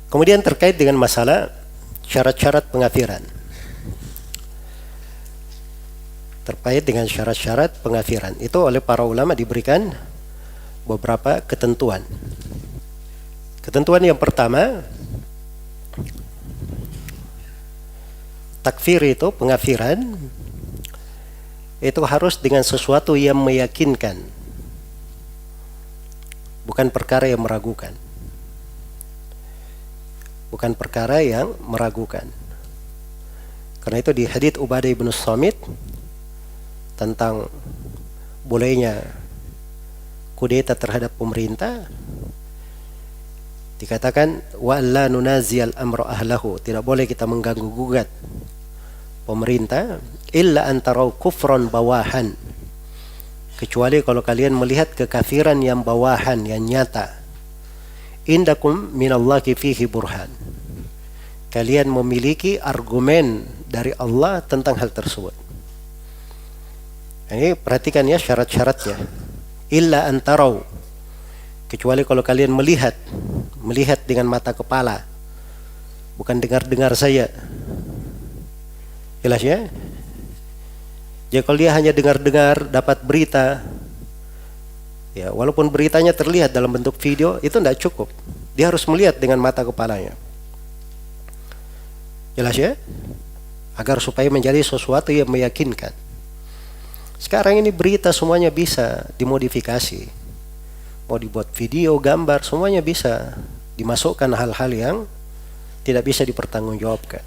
Kemudian terkait dengan masalah syarat-syarat pengafiran. Terkait dengan syarat-syarat pengafiran. Itu oleh para ulama diberikan beberapa ketentuan. Ketentuan yang pertama, takfir itu, pengafiran, itu harus dengan sesuatu yang meyakinkan, bukan perkara yang meragukan. Bukan perkara yang meragukan. Karena itu di hadits Ubadah bin Samit tentang bolehnya kudeta terhadap pemerintah, dikatakan wa la nunaziyal amra ahlahu, tidak boleh kita mengganggu gugat pemerintah illa antarau kufran bawahan, kecuali kalau kalian melihat kekafiran yang bawahan, yang nyata. Indakum minallahi fihi burhan, kalian memiliki argumen dari Allah tentang hal tersebut. Ini perhatikan ya syarat-syaratnya. Illa antarau, kecuali kalau kalian melihat dengan mata kepala, bukan dengar-dengar saja. Jelas ya? Jadi kalau dia hanya dengar-dengar, dapat berita, ya walaupun beritanya terlihat dalam bentuk video, itu tidak cukup. Dia harus melihat dengan mata kepalanya. Jelas ya? Agar supaya menjadi sesuatu yang meyakinkan. Sekarang ini berita semuanya bisa dimodifikasi. Mau dibuat video, gambar, semuanya bisa dimasukkan hal-hal yang tidak bisa dipertanggungjawabkan.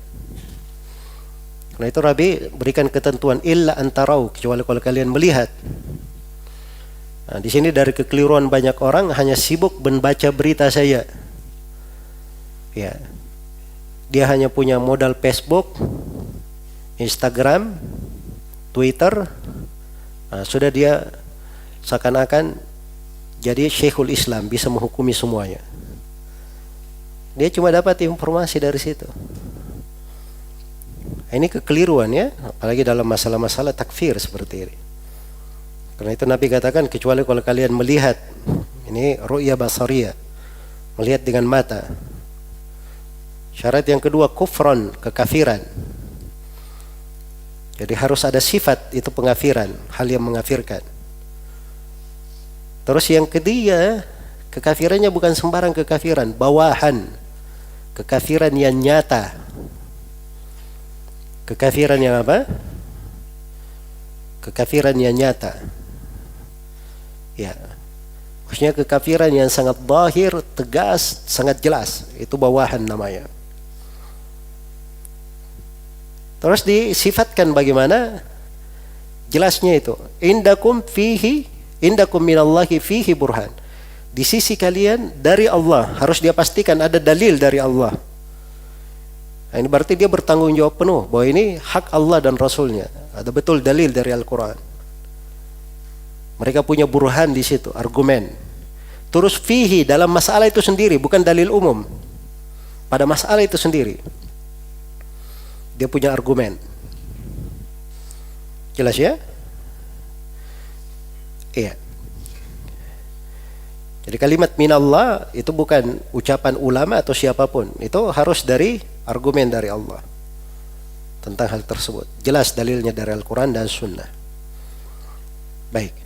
Karena itu Rabi berikan ketentuan illa antarau, kecuali kalau kalian melihat. Nah, di sini dari kekeliruan banyak orang hanya sibuk membaca berita saja. Ya. Dia hanya punya modal Facebook, Instagram, Twitter. Nah, sudah dia seakan-akan jadi Syekhul Islam, bisa menghukumi semuanya. Dia cuma dapat informasi dari situ. Ini kekeliruan ya, apalagi dalam masalah-masalah takfir seperti ini. Karena itu Nabi katakan kecuali kalau kalian melihat, ini ru'ya basariyah, melihat dengan mata. Syarat yang kedua kufran, kekafiran. Jadi harus ada sifat itu pengafiran, hal yang mengafirkan. Terus yang ketiga, kekafirannya bukan sembarang kekafiran, bawahan. Kekafiran yang nyata. Kekafiran yang apa? Kekafiran yang nyata. Ya. Maksudnya kekafiran yang sangat zahir, tegas, sangat jelas. Itu bawahan namanya. Terus disifatkan bagaimana jelasnya itu. Indakum minallahi fihi burhan. Di sisi kalian dari Allah, harus dia pastikan ada dalil dari Allah. Nah, ini berarti dia bertanggung jawab penuh bahwa ini hak Allah dan Rasulnya. Ada betul dalil dari Al-Quran. Mereka punya burhan di situ, argumen. Terus fihi dalam masalah itu sendiri, bukan dalil umum. Pada masalah itu sendiri. Dia punya argumen. Jelas ya? Iya. Jadi kalimat minallah itu bukan ucapan ulama atau siapapun. Itu harus dari argumen dari Allah tentang hal tersebut. Jelas dalilnya dari Al-Quran dan Sunnah. Baik.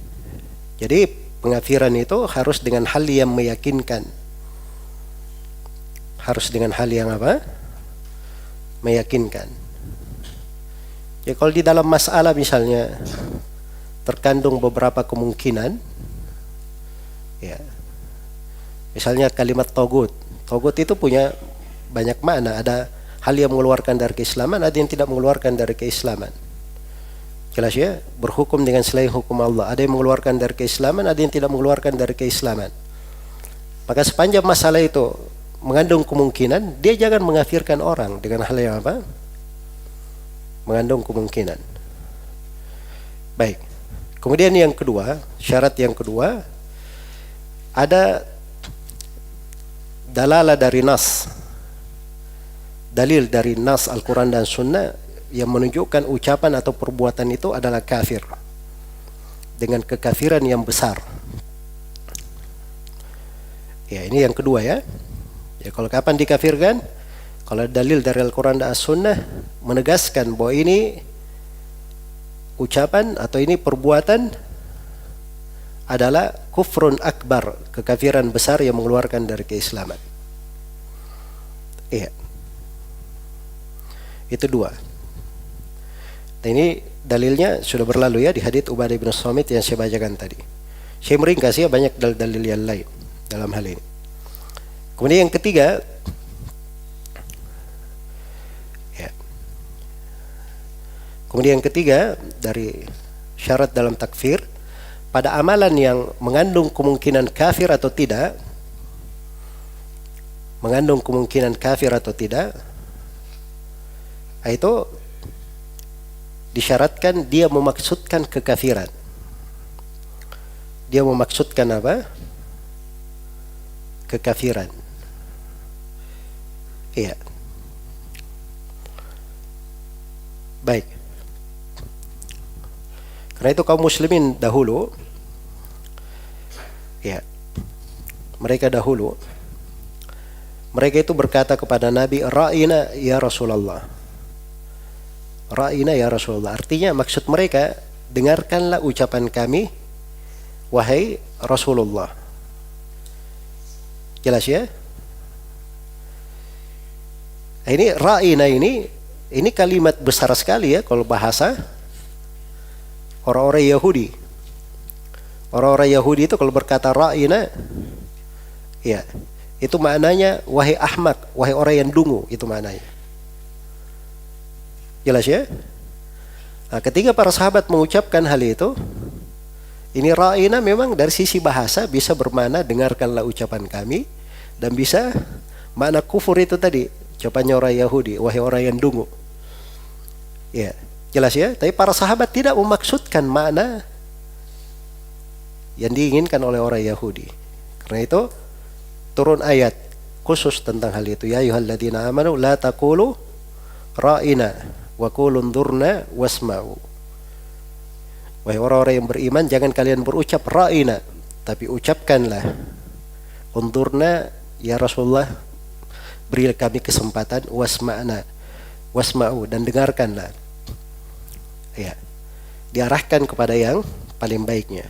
Jadi pengafiran itu harus dengan hal yang meyakinkan. Harus dengan hal yang apa? Meyakinkan. Ya kalau di dalam masalah misalnya terkandung beberapa kemungkinan, ya, misalnya kalimat togut. Togut itu punya banyak makna. Ada hal yang mengeluarkan dari keislaman, ada yang tidak mengeluarkan dari keislaman. Jelas ya, berhukum dengan selain hukum Allah. Ada yang mengeluarkan dari keislaman, ada yang tidak mengeluarkan dari keislaman. Maka sepanjang masalah itu mengandung kemungkinan, dia jangan mengafirkan orang dengan hal yang apa? Mengandung kemungkinan. Baik. Kemudian yang kedua, syarat yang kedua, ada dalalah dari nas. Dalil dari nas Al-Quran dan Sunnah yang menunjukkan ucapan atau perbuatan itu adalah kafir. Dengan kekafiran yang besar. Ya, ini yang kedua ya. Ya, kalau kapan dikafirkan? Kalau dalil dari Al-Quran dan As-Sunnah menegaskan bahwa ini ucapan atau ini perbuatan adalah kufrun akbar, kekafiran besar yang mengeluarkan dari keislaman. Iya. Itu dua. Nah, ini dalilnya sudah berlalu ya di hadits Ubadah bin Samit yang saya bacakan tadi. Saya meringkas ya, banyak dalil-dalil yang lain dalam hal ini. Kemudian yang ketiga, ya. Kemudian yang ketiga dari syarat dalam takfir, pada amalan yang mengandung kemungkinan kafir atau tidak, itu disyaratkan dia memaksudkan kekafiran. Dia memaksudkan apa? Kekafiran. Iya. Baik. Karena itu kaum muslimin dahulu, ya, mereka itu berkata kepada Nabi, Ra'ina ya Rasulullah. Ra'ina ya Rasulullah. Artinya maksud mereka, dengarkanlah ucapan kami, wahai Rasulullah. Jelas ya? Ini Ra'ina ini kalimat besar sekali ya kalau bahasa orang-orang Yahudi. Orang-orang Yahudi itu kalau berkata Ra'ina, ya, itu maknanya wahai ahmak, wahai orang yang dungu, itu maknanya. Jelas ya? Nah, ketika para sahabat mengucapkan hal itu, ini Ra'ina memang dari sisi bahasa bisa bermakna dengarkanlah ucapan kami, dan bisa makna kufur itu tadi, ucapannya orang Yahudi, wahai orang yang dungu. Ya, jelas ya? Tapi para sahabat tidak memaksudkan makna yang diinginkan oleh orang Yahudi. Karena itu turun ayat khusus tentang hal itu. Ya ayyuhalladzina amanu la taqulu ra'ina wa qulu unzurna wasma'u. Wahai orang-orang yang beriman, jangan kalian berucap ra'ina, tapi ucapkanlah unzurna ya Rasulullah, beri kami kesempatan, wasma'u, dan dengarkanlah. Ya. Diarahkan kepada yang paling baiknya.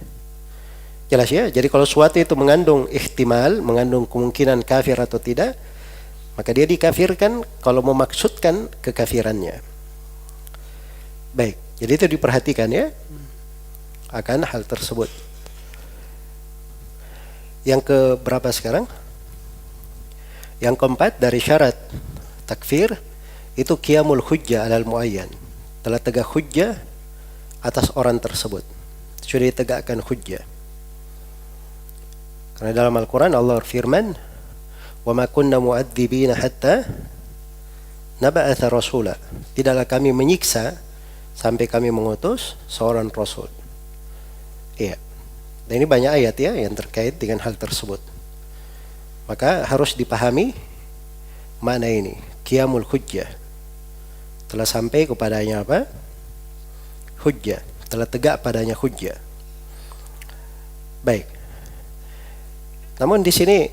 Jelas ya? Jadi kalau sesuatu itu mengandung ihtimal, mengandung kemungkinan kafir atau tidak, maka dia dikafirkan kalau memaksudkan kekafirannya. Baik, jadi itu diperhatikan ya akan hal tersebut. Yang keberapa sekarang? Yang keempat dari syarat takfir itu qiyamul hujjah alal muayyan. Telah tegak hujjah atas orang tersebut. Sudah ditegakkan hujjah. Karena dalam Al-Quran Allah berfirman, "Wa ma kunna mu'adzibina hatta naba'atha rasula." Tidaklah kami menyiksa sampai kami mengutus seorang rasul. Iya. Dan ini banyak ayat ya yang terkait dengan hal tersebut. Maka harus dipahami makna ini, qiyamul hujjah. Telah sampai kepadanya apa? Hujjah. Telah tegak padanya hujjah. Baik. Namun di sini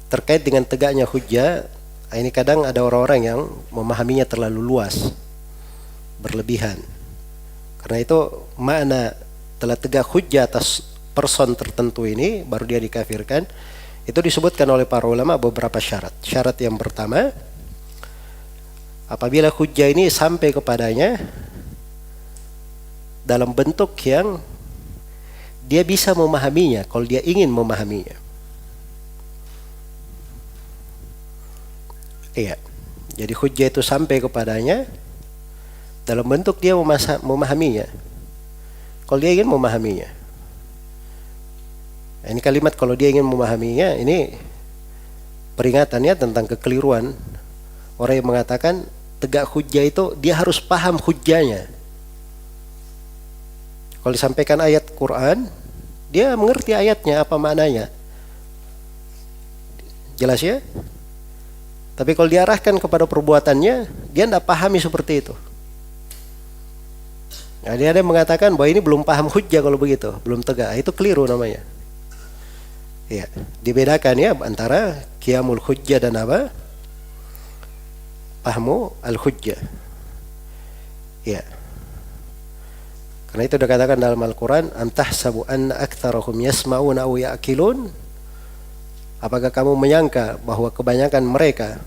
terkait dengan tegaknya hujjah, ini kadang ada orang-orang yang memahaminya terlalu luas, berlebihan. Karena itu makna telah tegak hujjah atas person tertentu ini baru dia dikafirkan. Itu disebutkan oleh para ulama beberapa syarat. Syarat yang pertama, apabila hujjah ini sampai kepadanya dalam bentuk yang dia bisa memahaminya kalau dia ingin memahaminya. Iya. Jadi hujjah itu sampai kepadanya dalam bentuk dia memahaminya. Kalau dia ingin memahaminya. Nah, ini kalimat kalau dia ingin memahaminya, ini peringatannya tentang kekeliruan orang yang mengatakan tegak hujjah itu dia harus paham hujjahnya. Kalau disampaikan ayat Quran, dia mengerti ayatnya apa maknanya. Jelas ya? Tapi kalau diarahkan kepada perbuatannya, dia tidak pahami seperti itu. Nah, dia ada yang mengatakan bahwa ini belum paham hujjah kalau begitu, belum tegak. Itu keliru namanya. Ya, dibedakan ya antara qiyamul hujjah dan apa? Fahmu al-hujjah. Ya. Karena itu dikatakan dalam Al-Quran, am tahsabu anna aktsarahum yasma'una aw ya'qilun? Apakah kamu menyangka bahwa kebanyakan mereka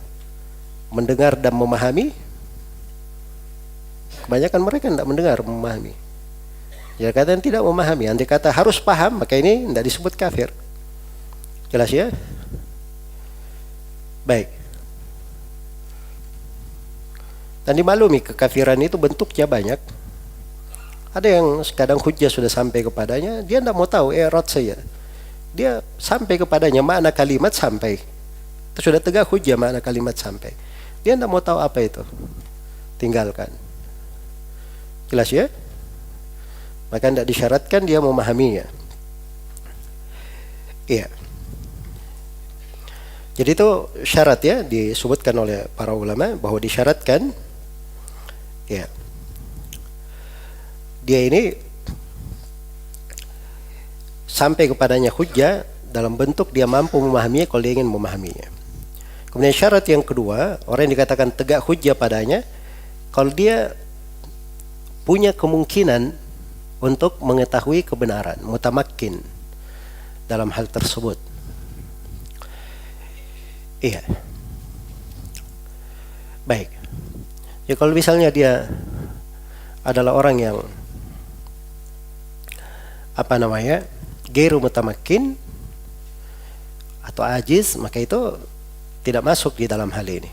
mendengar dan memahami? Kebanyakan mereka tidak mendengar, memahami. Ya, kata tidak memahami. Andai kata harus paham, maka ini tidak disebut kafir. Jelas ya? Baik. Dan dimaklumi kekafiran itu bentuknya banyak. Ada yang kadang hujjah sudah sampai kepadanya, dia tidak mau tahu rot saya. Dia sampai kepadanya makna kalimat sampai. Itu sudah tegak hujjah makna kalimat sampai. Dia tidak mau tahu apa itu. Tinggalkan. Jelas ya? Maka tidak disyaratkan dia memahaminya. Iya. Jadi itu syarat ya, disebutkan oleh para ulama bahwa disyaratkan ya. Dia ini sampai kepadanya hujjah dalam bentuk dia mampu memahaminya kalau dia ingin memahaminya. Kemudian syarat yang kedua, orang yang dikatakan tegak hujjah padanya kalau dia punya kemungkinan untuk mengetahui kebenaran, mutamakkin dalam hal tersebut. Iya. Baik. Ya kalau misalnya dia adalah orang yang gairu mutamakkin atau ajiz, maka itu tidak masuk di dalam hal ini.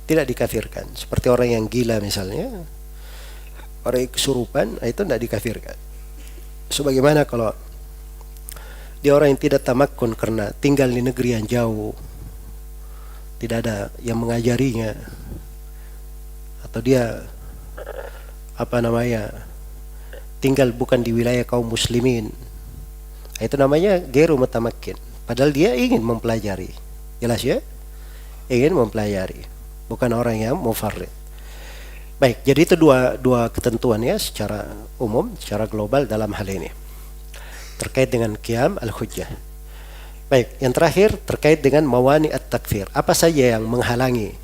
Tidak dikafirkan. Seperti orang yang gila misalnya, orang yang kesurupan, itu tidak dikafirkan. Sebagaimana kalau dia orang yang tidak tamakkun karena tinggal di negeri yang jauh, tidak ada yang mengajarinya, atau dia tinggal bukan di wilayah kaum muslimin, itu namanya ghairu mutamakkin. Padahal dia ingin mempelajari. Jelas ya? Ingin mempelajari, bukan orang yang mufarrid. Baik, jadi itu dua ketentuan ya secara umum, secara global dalam hal ini terkait dengan qiyam al-hujjah. Baik, yang terakhir terkait dengan mawani at-takfir. Apa saja yang menghalangi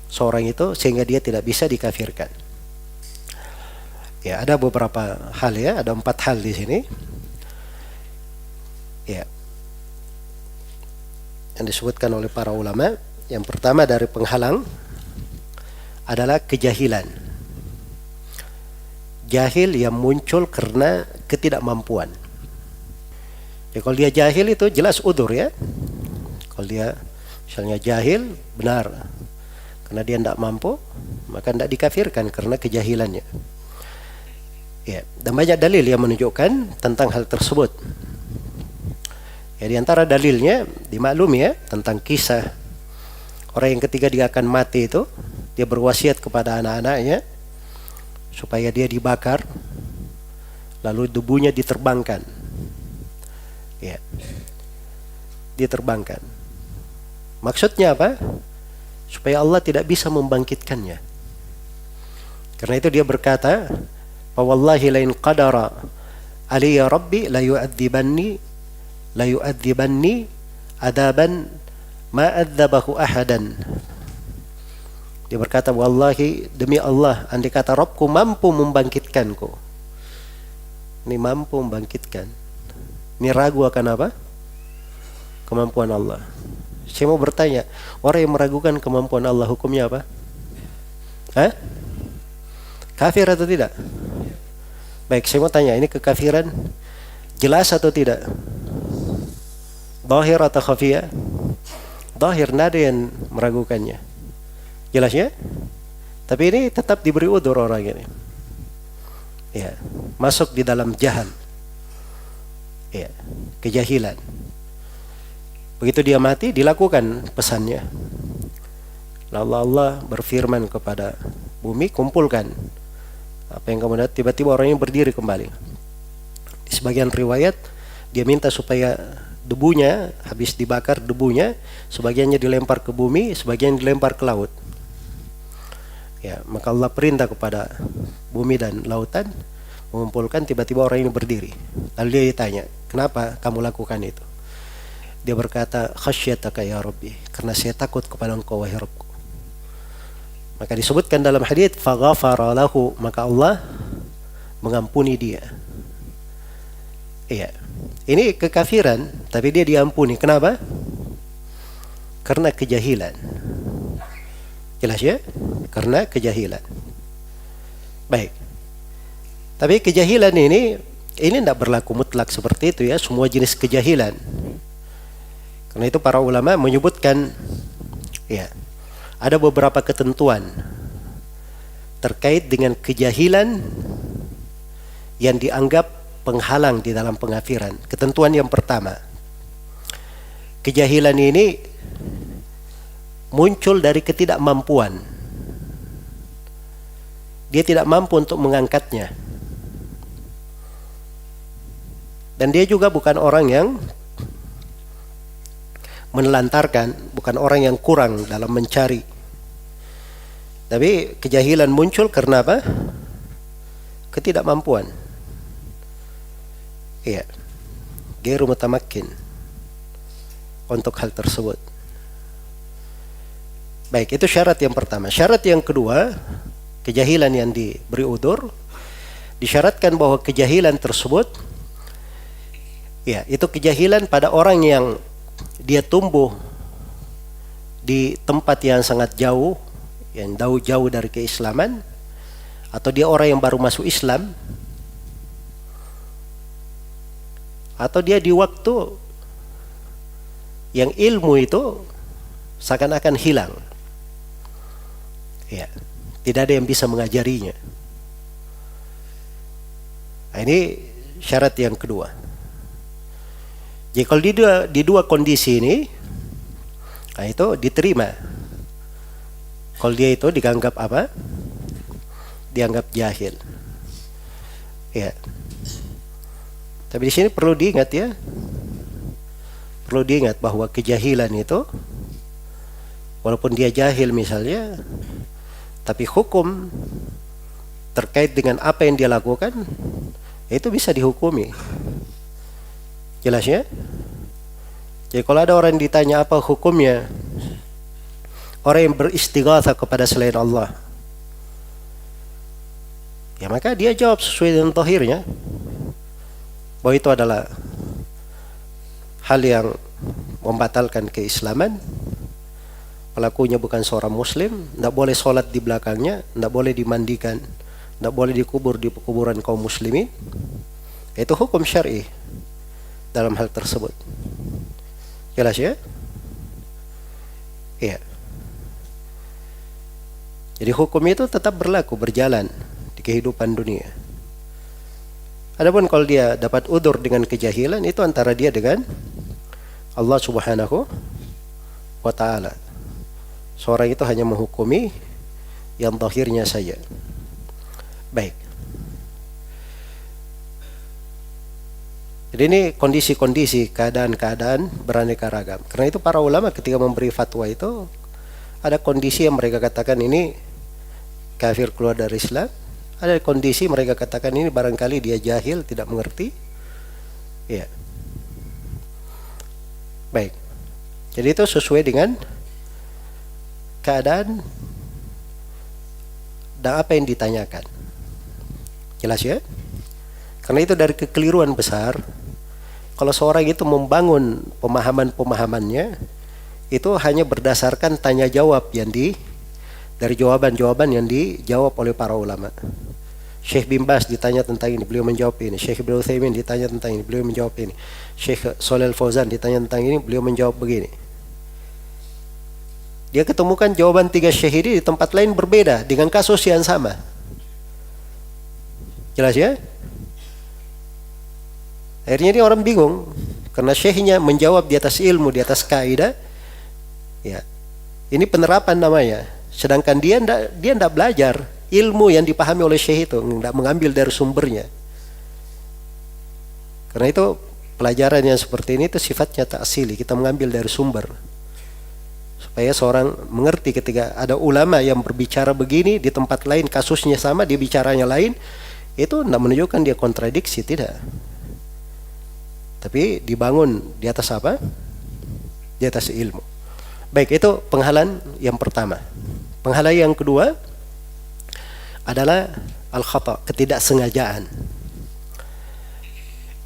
seorang itu sehingga dia tidak bisa dikafirkan? Ya, ada beberapa hal ya, ada 4 hal di sini. Ya. Yang disebutkan oleh para ulama, yang pertama dari penghalang adalah kejahilan. Jahil yang muncul karena ketidakmampuan. Ya, kalau dia jahil itu jelas udzur ya. Kalau dia misalnya jahil, benar. Karena dia tidak mampu, maka tidak dikafirkan karena kejahilannya. Ya, dan banyak dalil yang menunjukkan tentang hal tersebut. Ya, di antara dalilnya dimaklumi ya tentang kisah orang yang ketika dia akan mati itu, dia berwasiat kepada anak-anaknya supaya dia dibakar, lalu debunya diterbangkan. Ya, diterbangkan. Maksudnya apa? Supaya Allah tidak bisa membangkitkannya. Karena itu dia berkata, "Wallahi lain qadara alayya rabbi la yu'adzibanni adaban ma adzabahu ahadan." Dia berkata, wallahi demi Allah, andai kata Rabbku mampu membangkitkanku. Ini mampu membangkitkan. Ini ragu akan apa? Kemampuan Allah. Saya mau bertanya, orang yang meragukan kemampuan Allah hukumnya apa? Hah? Kafir atau tidak? Baik, saya mau tanya, ini kekafiran jelas atau tidak? Zahir atau khafiyah? Zahir, nada yang meragukannya. Jelas ya? Tapi ini tetap diberi udzur orang ini. Ya, masuk di dalam jahal. Ya, kejahilan. Begitu dia mati, dilakukan pesannya. Lalu Allah berfirman kepada bumi, kumpulkan apa yang kamu lihat. Tiba-tiba orangnya berdiri kembali. Di sebagian riwayat dia minta supaya debunya, habis dibakar debunya, sebagiannya dilempar ke bumi, sebagian dilempar ke laut. Ya, maka Allah perintah kepada bumi dan lautan mengumpulkan. Tiba-tiba orang ini berdiri. Lalu dia ditanya, kenapa kamu lakukan itu? Dia berkata, khasyataka ya Rabbi, karena saya takut kepada Engkau wahai Rabbku. Maka disebutkan dalam hadits, faghafara lahu, maka Allah mengampuni dia. Iya. Ini kekafiran, tapi dia diampuni. Kenapa? Karena kejahilan. Jelas ya? Karena kejahilan. Baik. Tapi kejahilan ini tidak berlaku mutlak seperti itu ya, semua jenis kejahilan. Karena itu para ulama menyebutkan ya, ada beberapa ketentuan terkait dengan kejahilan yang dianggap penghalang di dalam pengafiran. Ketentuan yang pertama, kejahilan ini muncul dari ketidakmampuan. Dia tidak mampu untuk mengangkatnya. Dan dia juga bukan orang yang menelantarkan, bukan orang yang kurang dalam mencari. Tapi kejahilan muncul karena apa? Ketidakmampuan. Iya. Ghairu mutamakkin untuk hal tersebut. Baik, itu syarat yang pertama. Syarat yang kedua, kejahilan yang diberi udzur, disyaratkan bahwa kejahilan tersebut ya, itu kejahilan pada orang yang dia tumbuh di tempat yang sangat jauh, yang jauh dari keislaman, atau dia orang yang baru masuk Islam, atau dia di waktu yang ilmu itu seakan-akan hilang. Ya, tidak ada yang bisa mengajarinya. Nah, ini syarat yang kedua. Jadi kalau di dua kondisi ini, nah itu diterima. Kalau dia itu dianggap apa? Dianggap jahil. Ya. Tapi di sini perlu diingat ya. Perlu diingat bahwa kejahilan itu, walaupun dia jahil misalnya, tapi hukum terkait dengan apa yang dia lakukan, itu bisa dihukumi. Jelas ya? Jadi kalau ada orang ditanya apa hukumnya orang yang beristighatsah kepada selain Allah, ya maka dia jawab sesuai dengan zahirnya bahwa itu adalah hal yang membatalkan keislaman, pelakunya bukan seorang muslim, tidak boleh sholat di belakangnya, tidak boleh dimandikan, tidak boleh dikubur di kuburan kaum muslimin. Itu hukum syar'i dalam hal tersebut. Jelas ya? Iya. Jadi hukum itu tetap berlaku, berjalan di kehidupan dunia. Adapun kalau dia dapat udzur dengan kejahilan, itu antara dia dengan Allah Subhanahu wa ta'ala. Seorang itu hanya menghukumi yang zahirnya saja. Baik. Jadi ini kondisi-kondisi, keadaan-keadaan beraneka ragam. Karena itu para ulama ketika memberi fatwa itu, ada kondisi yang mereka katakan ini kafir keluar dari Islam, ada kondisi mereka katakan ini barangkali dia jahil, tidak mengerti. Ya. Baik. Jadi itu sesuai dengan keadaan dan apa yang ditanyakan. Jelas ya? Karena itu dari kekeliruan besar, kalau seorang itu membangun pemahaman-pemahamannya, itu hanya berdasarkan tanya jawab yang dari jawaban-jawaban yang dijawab oleh para ulama. Syekh bin Baz ditanya tentang ini, beliau menjawab ini. Syekh Ibnu Utsaimin ditanya tentang ini, beliau menjawab ini. Syekh Shalih Al-Fauzan ditanya tentang ini, beliau menjawab begini. Dia ketemukan jawaban tiga syekh ini di tempat lain berbeda dengan kasus yang sama. Jelas ya? Akhirnya ini orang bingung karena syekhnya menjawab di atas ilmu, di atas kaidah. Ya. Ini penerapan namanya. Sedangkan dia tidak belajar ilmu yang dipahami oleh syekh itu, tidak mengambil dari sumbernya. Karena itu pelajaran yang seperti ini itu sifatnya ta'sili, kita mengambil dari sumber. Supaya seorang mengerti ketika ada ulama yang berbicara begini di tempat lain kasusnya sama, dia bicaranya lain, itu tidak menunjukkan dia kontradiksi, tidak. Tapi dibangun di atas apa? di atas ilmu. Baik, itu penghalang yang pertama. Penghalang yang kedua adalah al-khata, ketidaksengajaan.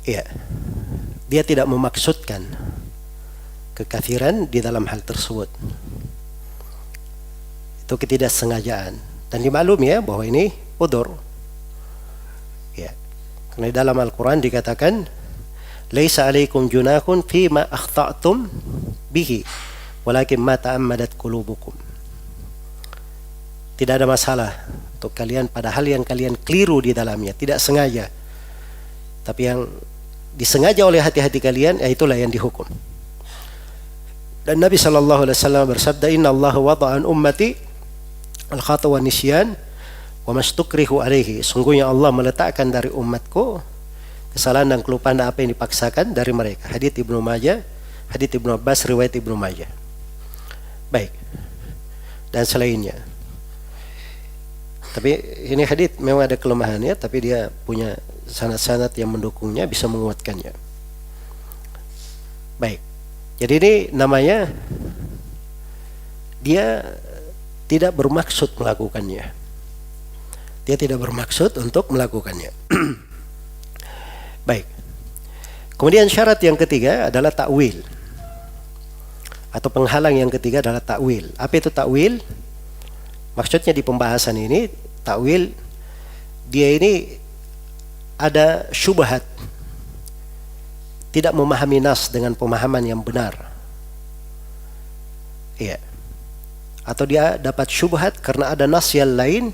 Iya. Dia tidak memaksudkan kekafiran di dalam hal tersebut. Itu ketidaksengajaan. Dan dimaklumi ya bahwa ini udzur. Ya. Karena di dalam Al-Qur'an dikatakan laisa 'alaikum junahun fima akhta'tum bihi walakin ma ta'ammadat qulubukum. Tidak ada masalah untuk kalian pada hal yang kalian keliru di dalamnya, tidak sengaja. Tapi yang disengaja oleh hati-hati kalian, itulah yang dihukum. Dan Nabi sallallahu alaihi wasallam bersabda, "Inna Allah wada'an ummati al-khata wa nisyan wa mastukrihu alaihi." Sungguhnya Allah meletakkan dari umatku kesalahan dan kelupaan apa yang dipaksakan dari mereka. Hadits Ibnu Majah, hadits Ibnu Abbas, riwayat Ibnu Majah. Baik. Dan selainnya. Tapi ini hadits memang ada kelemahannya, tapi dia punya sanad-sanad yang mendukungnya, bisa menguatkannya. Baik. Jadi ini namanya dia tidak bermaksud melakukannya. Dia tidak bermaksud untuk melakukannya. Baik. Kemudian syarat yang ketiga adalah takwil. Atau penghalang yang ketiga adalah takwil. Apa itu takwil? Maksudnya di pembahasan ini, takwil dia ini ada syubhat, tidak memahami nas dengan pemahaman yang benar. Iya. Atau dia dapat syubhat karena ada nas yang lain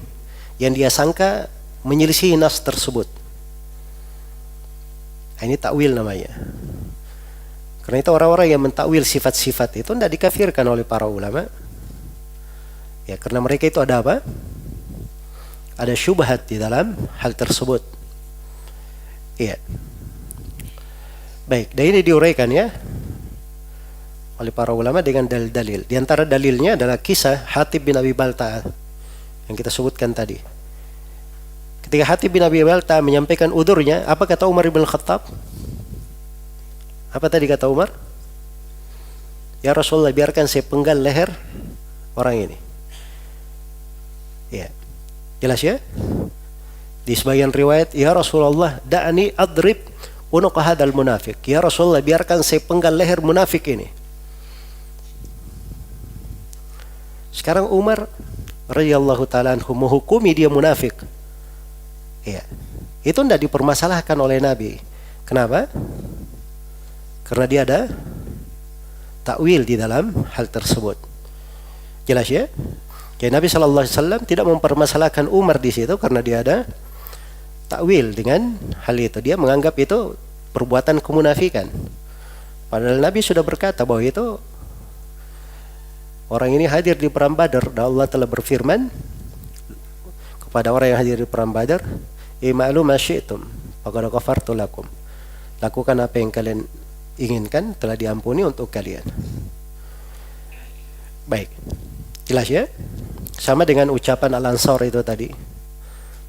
yang dia sangka menyelisihi nas tersebut. Ini takwil namanya. Karena itu orang-orang yang mentakwil sifat-sifat itu tidak dikafirkan oleh para ulama. Ya, karena mereka itu ada apa? Ada syubhat di dalam hal tersebut. Iya. Baik, dan ini diuraikan ya oleh para ulama dengan dalil-dalil. Di antara dalilnya adalah kisah Hatib bin Abi Balta'ah yang kita sebutkan tadi. Ketika Hatib bin Abi Balta'ah menyampaikan udurnya, apa kata Umar bin Khattab? Apa tadi kata Umar? Ya Rasulullah, biarkan saya penggal leher orang ini. Ya. Jelas ya? Di sebagian riwayat, ya Rasulullah, da'ani adrib unuqa hadzal munafik. Ya Rasulullah, biarkan saya penggal leher munafik ini. Sekarang Umar radhiyallahu taala anhu menghukumi dia munafik. Ya. Itu tidak dipermasalahkan oleh Nabi. Kenapa? Karena dia ada takwil di dalam hal tersebut. Jelas ya? Jadi Nabi sallallahu alaihi wasallam tidak mempermasalahkan Umar di situ karena dia ada takwil dengan hal itu. Dia menganggap itu perbuatan kemunafikan. Padahal Nabi sudah berkata bahwa itu orang ini hadir di perang Badar dan Allah telah berfirman kepada orang yang hadir di perang Badar, "I'malu ma syi'tum faqad ghafartu lakum." Lakukan apa yang kalian inginkan, telah diampuni untuk kalian. Baik. Jelas ya? Sama dengan ucapan Al-Ansar itu tadi.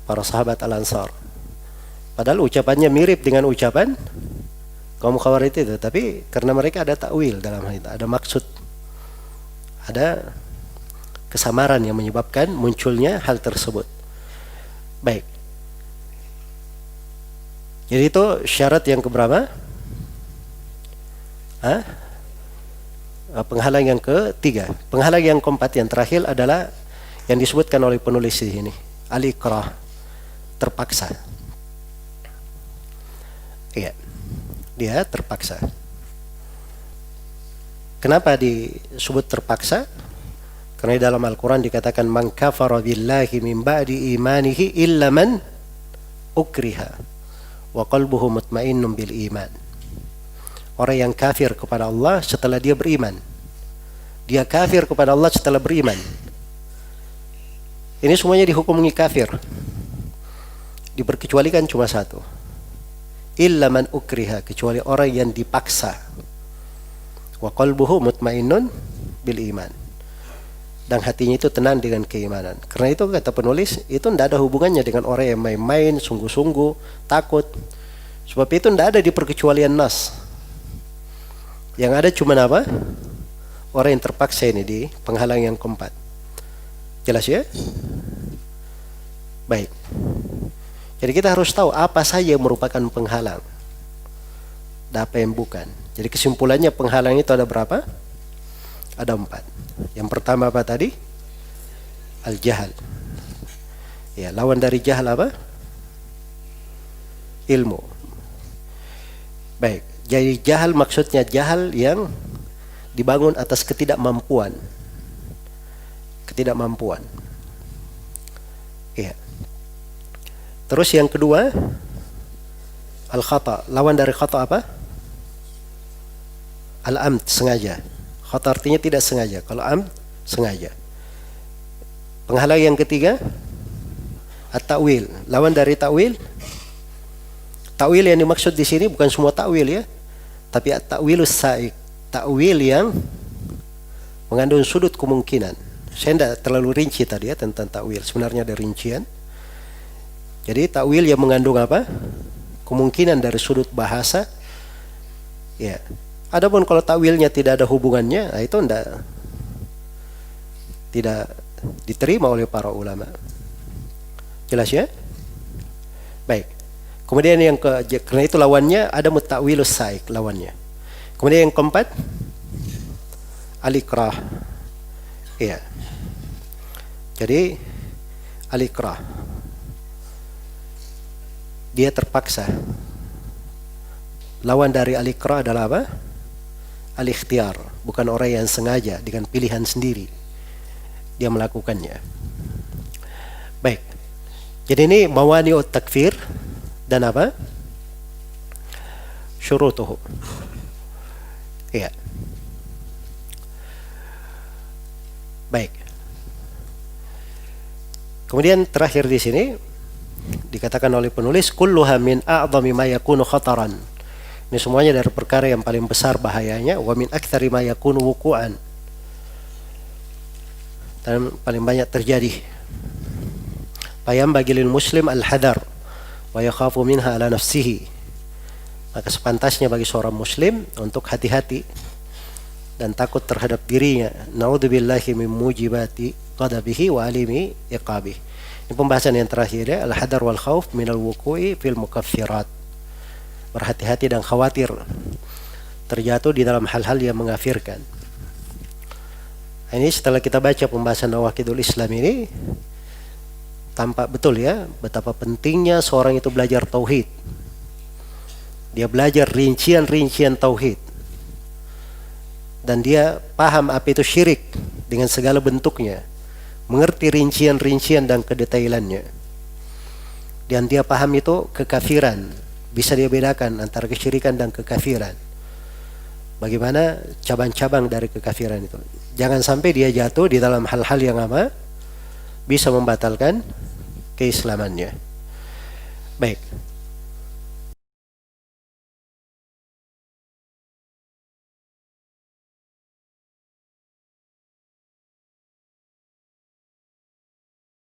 Para sahabat Al-Ansar. Padahal ucapannya mirip dengan ucapan kaum Khawarij itu, tapi karena mereka ada takwil dalam hal itu, ada maksud, ada kesamaran yang menyebabkan munculnya hal tersebut. Baik. Jadi itu syarat yang keberapa? Penghalang yang ketiga. Penghalang yang keempat, yang terakhir adalah yang disebutkan oleh penulis di sini, al-ikrah, terpaksa. Iya, dia terpaksa. Kenapa disebut terpaksa? Karena di dalam Al-Quran dikatakan man kafara billahi min ba'di imanihi illa man ukriha wa qalbuhu mutmainnun bil iman. Orang yang kafir kepada Allah setelah dia beriman. Dia kafir kepada Allah setelah beriman. Ini semuanya dihukumi kafir. Diperkecualikan cuma satu. Illa man ukriha, kecuali orang yang dipaksa. Wa qalbuhu mutmainnun bil iman. Dan hatinya itu tenang dengan keimanan. Karena itu kata penulis, itu tidak ada hubungannya dengan orang yang main-main, sungguh-sungguh, takut. Sebab itu tidak ada di perkecualian nas. Yang ada cuma apa? orang yang terpaksa ini di penghalang yang keempat. Jelas ya? Baik. Jadi kita harus tahu apa saja yang merupakan penghalang dan apa yang bukan. Jadi kesimpulannya penghalang itu ada berapa? Ada 4. Yang pertama apa tadi? Al-jahal. Ya, lawan dari jahal apa? Ilmu. Baik. Jadi jahal maksudnya jahal yang dibangun atas ketidakmampuan. Ketidakmampuan. Ya. Terus yang kedua, al-khata. Lawan dari khata apa? Al-amd, sengaja. Khata artinya tidak sengaja. Kalau amd, sengaja. Penghalang yang ketiga, at-ta'wil. Lawan dari ta'wil. Ta'wil yang dimaksud di sini bukan semua ta'wil ya, tapi at-ta'wilus sa'iq. Ta'wil yang mengandung sudut kemungkinan. Saya tidak terlalu rinci tadi ya tentang ta'wil. Sebenarnya ada rincian. Jadi ta'wil yang mengandung apa? Kemungkinan dari sudut bahasa. Ya. Adapun kalau ta'wilnya tidak ada hubungannya, nah itu tidak diterima oleh para ulama. Jelas ya? Baik. Kemudian karena itu lawannya ada ta'wilus sa'iq, lawannya. Kemudian yang keempat, al-ikrah. Iya. Jadi al-ikrah, dia terpaksa. Lawan dari al-ikrah adalah apa? Al-ikhtiyar, bukan orang yang sengaja dengan pilihan sendiri dia melakukannya. Baik. Jadi ini mawani'ut takfir dan apa? Syurutuhu. Iya. Baik. Kemudian terakhir di sini dikatakan oleh penulis kulluha min a'dhami ma yakunu khataran. Ini semuanya dari perkara yang paling besar bahayanya, wa min aktsari ma yakunu wuqu'an. Dan paling banyak terjadi. Fayam bagi lil muslim al-hadar wa yakhafu minha ala nafsihi. Maka sepantasnya bagi seorang muslim untuk hati-hati dan takut terhadap dirinya. Na'udzubillahi min mujibati ghadabihi wa alimi iqabih. Ini pembahasan yang terakhir ya, al-hadar wal khauf minal wuqu'i fil mukaffirat. Berhati-hati dan khawatir terjatuh di dalam hal-hal yang mengkafirkan. Ini setelah kita baca pembahasan Nawaqidul Islam ini, tampak betul ya betapa pentingnya seorang itu belajar tauhid. Dia belajar rincian-rincian tauhid. Dan dia paham apa itu syirik dengan segala bentuknya. Mengerti rincian-rincian dan kedetailannya. Dan dia paham itu kekafiran. Bisa dia bedakan antara kesyirikan dan kekafiran. Bagaimana cabang-cabang dari kekafiran itu. Jangan sampai dia jatuh di dalam hal-hal yang apa? Bisa membatalkan keislamannya. Baik.